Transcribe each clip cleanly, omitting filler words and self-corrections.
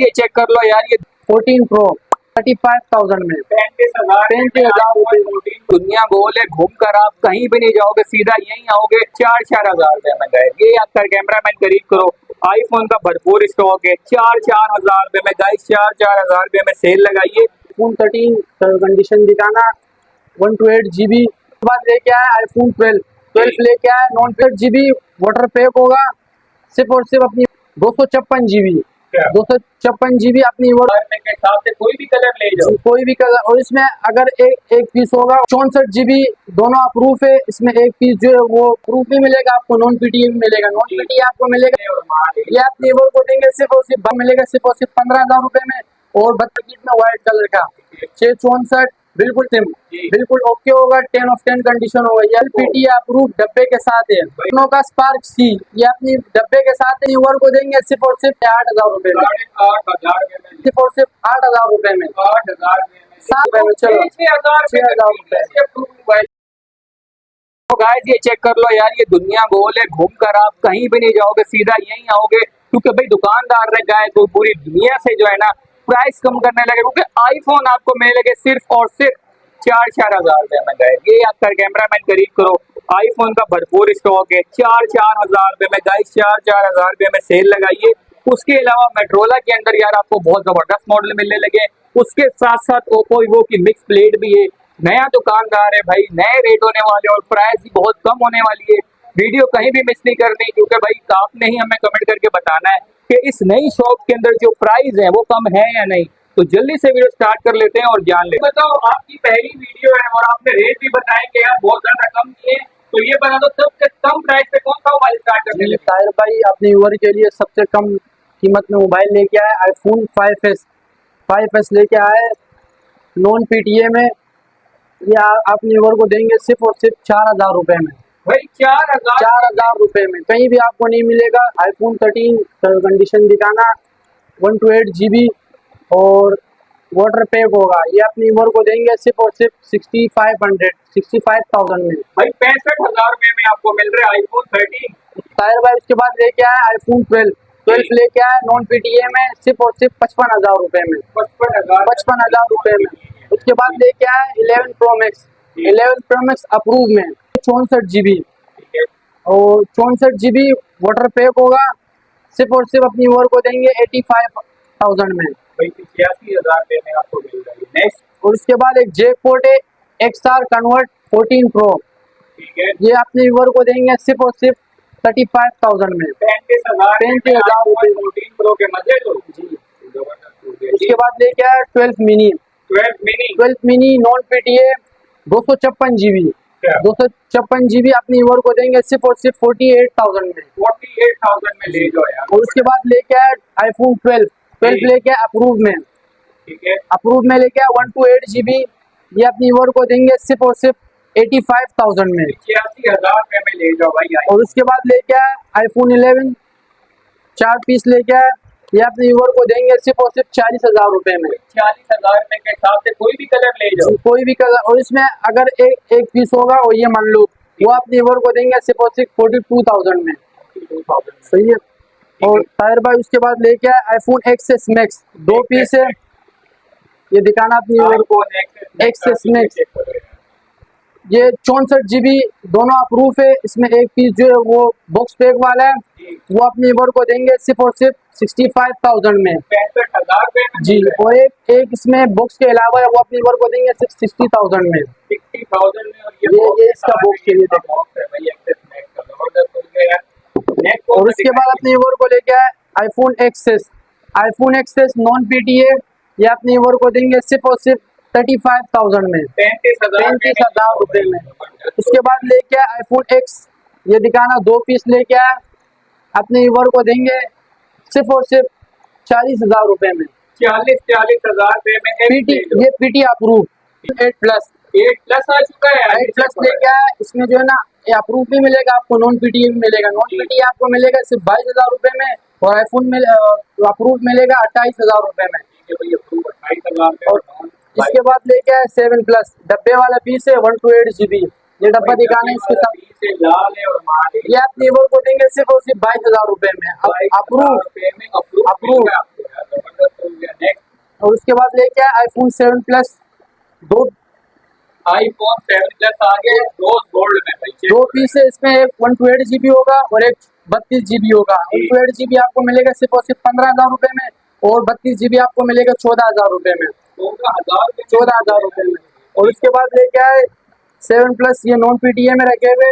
ये चेक कर लो यार, ये 14 प्रो 35,000 में 35,000 रुपए। दुनिया गोल है, घूम कर आप कहीं भी नहीं जाओगे, सीधा यहीं आओगे 4,000 रुपए में गए। ये आपका कैमरामैन करीब करो, आईफोन का भरपूर स्टॉक है, 4,000 रुपए में गाइस, 4,000 रुपए में सेल लगाइए। आईफोन 13 कंडीशन दिखाना 128 GB बाद लेके आया। आईफोन 12 लेके आया, नॉन 8 GB वाटर पैक होगा, सिर्फ और सिर्फ अपनी 256 GB 256 GB अपनी के साथ से कोई भी कलर ले जाओ, कोई भी कलर। और इसमें अगर एक पीस होगा 64 GB, दोनों अप्रूव है। इसमें एक पीस जो है वो अप्रूव भी मिलेगा आपको, नॉन पीटी मिलेगा, नॉन पीटी आपको मिलेगा। ये आप नेबर को देंगे सिर्फ और सिर्फ मिलेगा सिर्फ और सिर्फ 15,000 रुपए में। और 32 में व्हाइट कलर का 664 बिल्कुल सिम बिल्कुल ओके होगा, 10 of 10 कंडीशन होगा। ये एलपीटी अप्रूव डब्बे के साथ है। दोनों का स्पार्क सी ये अपनी डब्बे के साथ है। न्यूवर को देंगे सिर्फ और सिर्फ 8,000 रुपए में, सिर्फ और सिर्फ 8,000 रुपए में, 7 रुपए में। चलो 6,000 रुपए। तो गाइस ये चेक कर लो यार, ये दुनिया गोल है, घूम कर आप कहीं भी नहीं जाओगे, सीधा यहीं आओगे। क्योंकि भाई दुकानदार ने गए तो पूरी दुनिया से जो है ना प्राइस कम करने लगे, क्योंकि आईफोन आपको मिलेगा सिर्फ और सिर्फ 4,000 रुपए में गए। ये आपका कैमरामैन करीब करो, आईफोन का भरपूर स्टॉक है, 4,000 रुपए में गाइस, 4,000 रुपए में सेल लगाइए। उसके अलावा मेट्रोला के अंदर यार आपको बहुत जबरदस्त मॉडल मिलने लगे। उसके साथ साथ ओप्पो वीवो की मिक्स प्लेट भी है। नया दुकानदार है भाई, नए रेट होने वाले और प्राइस भी बहुत कम होने वाली है। वीडियो कहीं भी मिस नहीं करनी, क्योंकि भाई आपने ही हमें कमेंट करके बताना है कि इस नई शॉप के अंदर जो प्राइस है वो कम है या नहीं। तो जल्दी से वीडियो स्टार्ट कर लेते हैं और जान लेते हैं। बताओ, आपकी पहली वीडियो है और आपने रेट भी बताएंगे यार बहुत ज्यादा कम किए, तो ये बता दो सबसे कम प्राइस पे कौन सा मोबाइल स्टार्ट करने लगे? ताहिर भाई अपने व्यूअर के लिए सबसे कम कीमत में मोबाइल लेके आए, आईफोन 5S लेके आए नॉन पीटीए में। ये अपने व्यूअर को देंगे सिर्फ और सिर्फ 4,000 रुपए में भाई, 4,000 रुपए में, कहीं भी आपको नहीं मिलेगा। आईफोन 13 कंडीशन दिखाना 128 GB और वाटर पैक होगा। ये अपनी व्यूअर को देंगे सिर्फ और सिर्फ 65,000 में भाई, 65,000 रुपए में आपको मिल रहा है आईफोन 13। ताहिर भाई उसके बाद लेके आए आईफोन 12 लेके आए नॉन पीटीए में सिर्फ और सिर्फ 55,000 रुपए में, 55,000 रुपए में। उसके बाद लेके आए 11 Pro Max अप्रूव में 64 GB और 64 GB वाटर पैक होगा। सिर्फ और सिर्फ अपनी व्यूअर को देंगे 85,000 में, 85,000 रुपए में आपको मिल रही है। नेक्स्ट, और उसके बाद एक जैकपॉट है XR कन्वर्ट 14 Pro, ठीक है, ये अपने व्यूअर को देंगे सिर्फ और सिर्फ 35,000 में, 35,000 रुपए। 14 प्रो के मजे लो जी। उसके बाद लेके आया 12 mini non PTA 256 GB 256 GB अपनी व्यूअर को देंगे सिर्फ और सिर्फ 48,000 में, 48,000 में ले जाओ यार। और उसके बाद लेके आया आईफोन 12 लेके आया अप्रूव में, ठीक है, अप्रूव में लेके आया 128 GB। ये अपनी व्यूअर को देंगे सिर्फ और सिर्फ 85,000 में, 86,000 रुपए में ले जाओ भाई। और उसके बाद लेके आया आईफोन 11 4 पीस लेके आया। ये अपने व्यूअर को देंगे सिर्फ और सिर्फ 40,000 रुपए में, 40,000 रुपए के साथ से कोई भी कलर ले जाओ, कोई भी कलर। और इसमें अगर एक पीस होगा और ये मान लो, वो अपने व्यूअर को देंगे सिर्फ और सिर्फ 42,000 में, सही है। और ताहिर भाई उसके बाद लेके आया आईफोन XS Max 2 पीस है, ये दिखाना अपनी व्यूअर को XS Max। ये 64 GB दोनों अप्रूव है। इसमें एक पीस जो है वो बॉक्स पैक वाला है, वो अपने व्यूअर को देंगे सिर्फ और सिर्फ 65,000 में, 65,000 रुपए में जी। और एक इसमें बॉक्स के अलावा है, वो अपने व्यूअर को देंगे सिर्फ 60,000 में, 60,000 में। और ये इसका बॉक्स है, ये देखो। और उसके बाद अपने व्यूअर को लेके आए आईफोन XS नॉन पीटीए, ये अपने व्यूअर को देंगे सिर्फ और सिर्फ 35,000 में, 35,000 रुपए में। उसके बाद लेके आए आईफोन X, ये दिखाना 2 पीस लेके आया, अपने व्यूअर को देंगे सिर्फ और सिर्फ 40,000 रुपए में, 40,000 रुपए में। ये पीटी अप्रूव 8 प्लस आ चुका है, 8 प्लस लेके आया। इसमें जो है ना ये अप्रूव भी मिलेगा आपको, नॉन पीटी भी मिलेगा। नॉन पीटी आपको मिलेगा सिर्फ 22,000 रुपए में, और आईफोन में अप्रूव मिलेगा 28,000 रुपए में। और इसके बाद लेके आए 7 प्लस डब्बे वाला पीस है 128 GB, ये डब्बा दिखाना है इसके साथ। ये आप नेबर को देंगे सिर्फ और सिर्फ 22,000 रुपए में, अप्रूव। जबरदस्त हो गया। नेक्स्ट और उसके बाद लेके आए आईफोन 7 प्लस, दो iPhone 7 प्लस आ गया रोज गोल्ड में भाई। दो पीस है इसमें, एक 128 GB होगा और एक 32 GB होगा। 128 GB आपको मिलेगा सिर्फ और सिर्फ 15,000 रुपए में, और 32 GB आपको मिलेगा 14,000 रुपए में, 14,000 14,000 रुपए में। और उसके बाद लेके आए 7 प्लस, ये नॉन PTA में रखे हुए,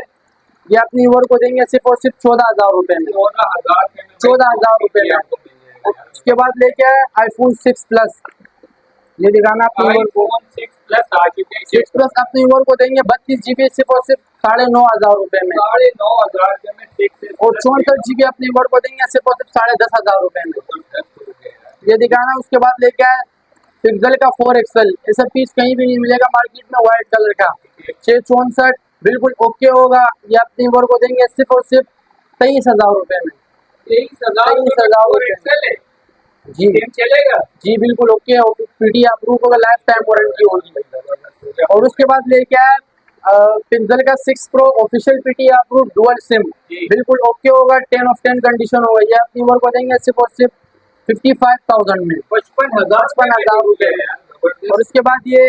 ये अपनी व्यूअर को देंगे सिर्फ और सिर्फ 14,000 रुपए में, 14,000 रुपए में। और उसके बाद लेके आए आईफोन 6 प्लस, ये दिखाना अपनी व्यूअर को। iPhone 6 प्लस आ चुके हैं। 6 प्लस अपनी व्यूअर को देंगे 32 GB सिर्फ और सिर्फ 9,500 रुपए में, 9,500 में 6 और 64 GB अपनी व्यूअर को देंगे सिर्फ और सिर्फ 10,500 रुपए में, ये दिखाना। उसके बाद लेके आए पिक्सल का 4XL, ऐसा पीस कहीं भी नहीं मिलेगा मार्केट में, व्हाइट कलर का 664 बिल्कुल ओके होगा। ये अपनी व्यूअर को देंगे सिर्फ और सिर्फ 23,000 रुपए में, 23,000 रुपए जी चलेगा जी, बिल्कुल ओके है, PT अप्रूव होगा, लाइफ टाइम वारंटी होगी। और उसके बाद लेके आए पिक्सल का 6 Pro official PT approve dual SIM, बिल्कुल ओके होगा, 10 ऑफ 10 कंडीशन होगा। ये अपनी व्यूअर को देंगे सिर्फ और सिर्फ 55,000 में, 55,000 रुपए में। और उसके बाद ये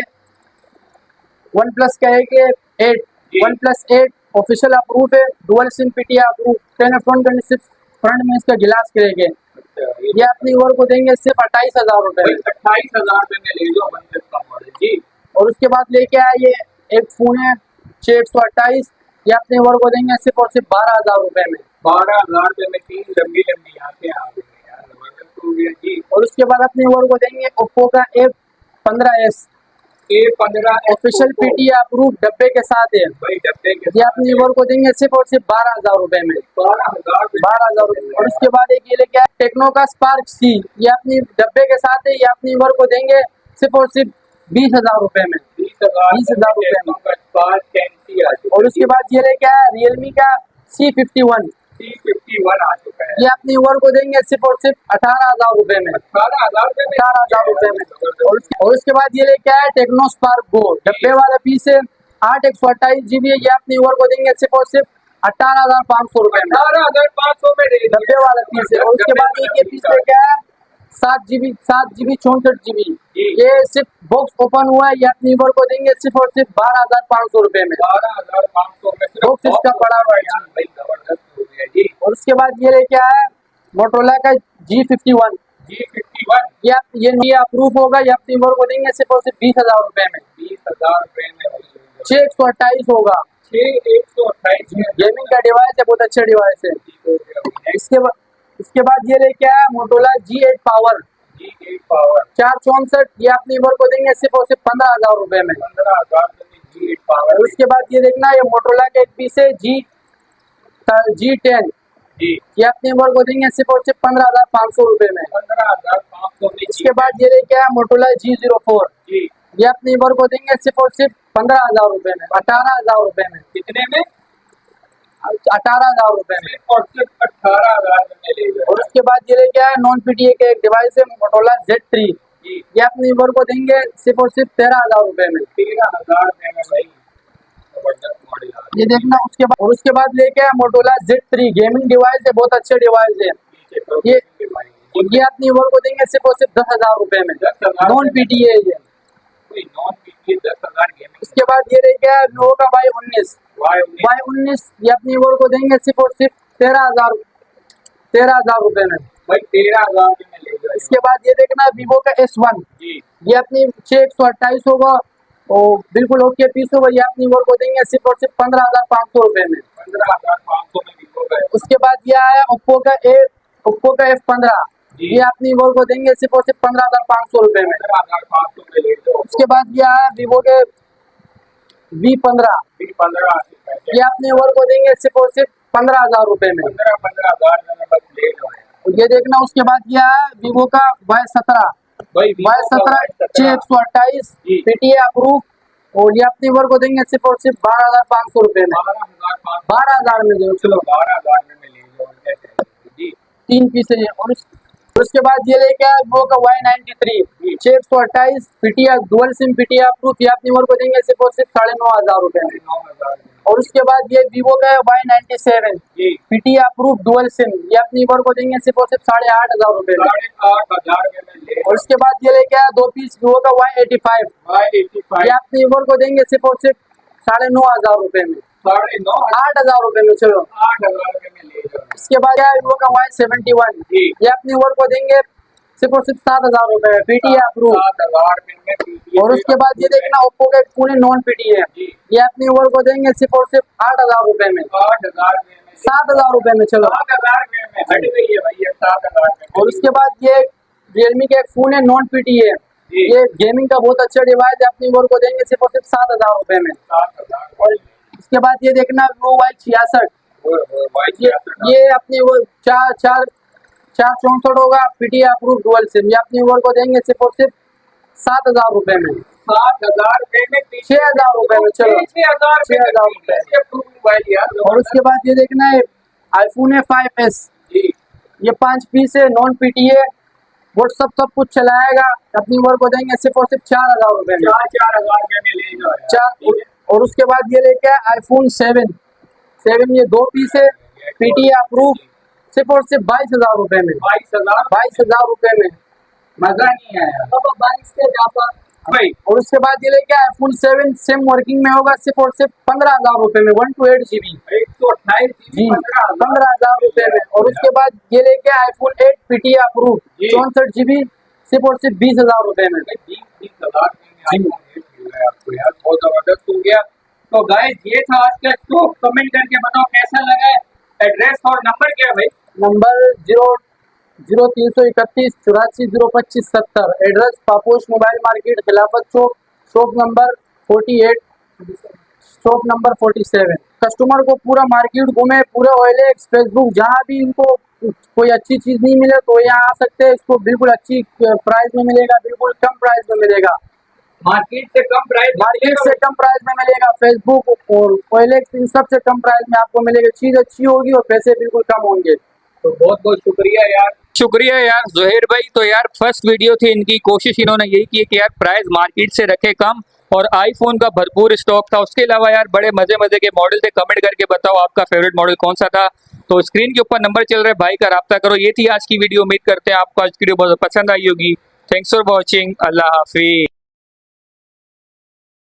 वन प्लस का है कि 8 OnePlus 8 ऑफिशियल अप्रूव है, dual SIM PT approve, 10 of 10 condition, front में इसका गिलास करेंगे। ये अपनी व्यूअर को देंगे सिर्फ 28,000 रुपए में, 28,000 में ले लो OnePlus का मॉडल जी। और उसके बाद लेके आए ये एक फोन है 6128, ये अपने व्यूअर को देंगे सिर्फ और सिर्फ 12,000 रुपए में, 12,000 में 3 लंबी लंबी आंखें आ गई यार, जबरदस्त हो गया जी। और उसके बाद अपने व्यूअर को देंगे ओप्पो का A15s, A15 official PT approve डब्बे के साथ है, भाई डब्बे के ये अपने व्यूअर को देंगे सिर्फ और सिर्फ 12,000 रुपए में, 12,000 रुपए। और उसके बाद एक ये लेके आए टेक्नो का स्पार्क C, ये अपनी डब्बे के साथ है, ये अपनी व्यूअर को देंगे सिर्फ और सिर्फ 20,000 रुपए में, 20,000 रुपए में। और उसके बाद ये लेके आया रियलमी का C51 आ चुका है, ये अपनी व्यूअर को देंगे सिर्फ और सिर्फ 18,000 रुपए में, 18,000 रुपए में। और उसके बाद ये लेके आया टेक्नो स्पार्क गो, डब्बे वाला पीस है, 8 128 GB है, ये अपनी व्यूअर को देंगे सिर्फ और सिर्फ 18,500 रुपए में, 18,500 में डब्बे वाला पीस है। और उसके बाद एक ये पीस लेके आया 7 GB 64GB, ये सिर्फ बॉक्स ओपन हुआ है, ये अपनी व्यूअर को देंगे सिर्फ और सिर्फ 12,500 रुपए में, 12,500 में बॉक्स इसका पड़ा हुआ है भाई, जबरदस्त हो गया जी। और उसके बाद ये लेके आया मोटरोला का G51, ये अप्रूव होगा, ये अपनी व्यूअर को देंगे सिर्फ और सिर्फ 20,000 रुपए में, 20,000 रुपए में 6128 होगा, 128 में गेमिंग का डिवाइस है, बहुत अच्छा डिवाइस है। इसके बाद ये लेके आया Motorola G8 power, G8 power 464, ये अपनी व्यूअर को देंगे सिर्फ और सिर्फ 15,000 रुपए में। 15,000 में G8 पावर। और उसके बाद ये देखना, ये मोटोला का एक पीस है G10, जी ये अपनी व्यूअर को देंगे सिर्फ और सिर्फ 15,500 रुपए में। 15,500 में इसके बाद ये लेके आया मोटोला G04, जी ये अपनी व्यूअर को देंगे सिर्फ और सिर्फ 15,000 रुपए में, 18,000 रुपए में, कितने में? 18,000 रुपए में। और सिर्फ 18,000 में ले लो। और उसके बाद ये लेके आया नॉन PTA का एक डिवाइस है मोटोला Z3, जी ये अपनी व्यूअर को देंगे सिर्फ और सिर्फ 13,000 रुपए में, 13,000 में भाई, जबरदस्त मॉडल आ ये देखना। उसके बाद लेके आया मोटोला Z3, गेमिंग डिवाइस है, बहुत अच्छे डिवाइस है, गया। ये अपनी व्यूअर को देंगे सिर्फ और सिर्फ 10,000 रुपए में, 10,000 नॉन PTA है ये। कोई नॉन पीटी 10,000 गेमिंग उसके बाद ये लेके आया वीवो का Y19, Y19 ये अपनी व्यूअर को देंगे सिर्फ और सिर्फ 13,000 रुपए में। भाई 13,000 में ले लो। इसके बाद ये देखना वीवो का S1, जी ये अपनी 6128 होगा और बिल्कुल ओके पीस होगा, ये अपनी व्यूअर को देंगे सिर्फ और सिर्फ 15,500 रुपए में। 15,500 में Vivo का है। उसके बाद ये आया ओप्पो का F15, जी। ये अपनी व्यूअर को देंगे सिर्फ और सिर्फ 15,500 रुपए में। 15,500 में ले लो। उसके बाद ये आया वीवो के V15, V15 ये अपने व्यूअर को देंगे सिर्फ और सिर्फ 15,000 रुपए में। 15,000 में बस ले लो। ये देखना। उसके बाद ये आया वीवो का Y17, भाई Y17 6128 जी। PTA अप्रूव, और ये अपनी व्यूअर को देंगे सिर्फ और सिर्फ 12,500 रुपए में, 12,000 में दो। चलो 12,000 में ले लो। जी 3 पीस है। और उसके बाद ये लेके आया वीवो का Y93 628 PTR dual SIM PTR proof, ये अपनी ओर को देंगे सिर्फ और सिर्फ 9,500 रुपए में। 9,000 और उसके बाद ये वीवो का है Y97 जी पीटीआर प्रूफ डुअल सिम, ये अपनी ओर को देंगे सिर्फ और सिर्फ 8,500 रुपए में। 8,500 में ले और उसके बाद ये लेके आया 2 पीस वीवो का Y85, Y85 ये अपनी ओर को देंगे सिर्फ और सिर्फ 9,500 रुपए में, 9,500 8,000 रुपए में। चलो 8,000 में ले जाओ इसके बाद है वीवो का Y71, जी ये अपनी ओर को देंगे सिर्फ और सिर्फ 7,000 रुपए में पीटीआर प्रूफ। 7,000 में PTR और उसके बाद ये देखना ओप्पो का पुणे नॉन पीटी है, जी ये अपनी ओर को देंगे सिर्फ और सिर्फ 8,000 रुपए में, 8,000 में 7,000 रुपए में। चलो 7,000 में हट गई है भैया 7,000 में। और उसके बाद ये रियलमी का एक फोन है नॉन पीटी है, जी ये गेमिंग का बहुत अच्छा डिवाइस है, अपनी ओर को देंगे सिर्फ और सिर्फ 7,000 रुपए में। 7,000 और उसके बाद ये देखना वीवो Y66, Y66 ये अपनी वो 464 होगा पीटीआर प्रूफ डुअल सिम, ये अपनी ओर को देंगे सिर्फ और सिर्फ 7,000 रुपए में, 7,000 में 6,000 रुपए में। चलो 6,000 मोबाइल यार। और उसके बाद ये देखना है आईफोन है 5S, जी ये 5 पीस है नॉन पीटी है, व्हाट्सअप सब कुछ चलाएगा, अपनी ओर को देंगे सिर्फ और सिर्फ 4,000 रुपए में, 4,000 में ले जाओ यार। चार। और उसके बाद ये लेके आईफोन 7 ये 2 पीस है पीटीआर प्रूफ, सिर्फ और सिर्फ 22,000 रुपए में, 22,000 रुपए में। मजा नहीं आया 22 से ज्यादा भाई। और उसके बाद ये लेके आईफोन 7 सिम वर्किंग में होगा सिर्फ और सिर्फ 15,000 रुपए में, 128 GB 128 जी, GB 15,000 रुपए में। और उसके बाद ये लेके आईफोन 8 पीटीआर प्रूफ जी। 64 GB सिर्फ और सिर्फ 20,000 रुपए में। 20,000 में iPhone 8 मिल रहा है आपको यार, बहुत जबरदस्त हो गया। तो गाइस ये था आज का शो, कमेंट करके बताओ कैसा लगा है। एड्रेस और नंबर क्या है भाई? नंबर 0331 84 025 70, address Paposh mobile market Khilafat Chowk, shop number 48, shop number 47। Customer को पूरा मार्केट घूमे, पूरे OLX फेसबुक जहाँ भी इनको कोई अच्छी चीज नहीं मिले तो यहाँ आ सकते हैं, इसको बिल्कुल अच्छी प्राइस में मिलेगा, बिल्कुल कम प्राइस में मिलेगा, मार्केट से कम प्राइस में मिलेगा। फेसबुक और OLX इन सब से कम प्राइस में आपको मिलेगा, चीज अच्छी होगी और पैसे बिल्कुल कम होंगे। तो बहुत बहुत शुक्रिया यार जोहेर भाई। तो यार फर्स्ट वीडियो थी इनकी, कोशिश इन्होंने यही की कि यार प्राइस मार्केट से रखे कम और आईफोन का भरपूर स्टॉक था। उसके अलावा यार बड़े मजे मजे के मॉडल थे, कमेंट करके बताओ आपका फेवरेट मॉडल कौन सा था। तो स्क्रीन के ऊपर नंबर चल रहा है, भाई का राब्ता करो। ये थी आज की वीडियो, उम्मीद करते हैं आपको आज की वीडियो बहुत पसंद आई होगी। Thanks for watching, Allah Hafiz.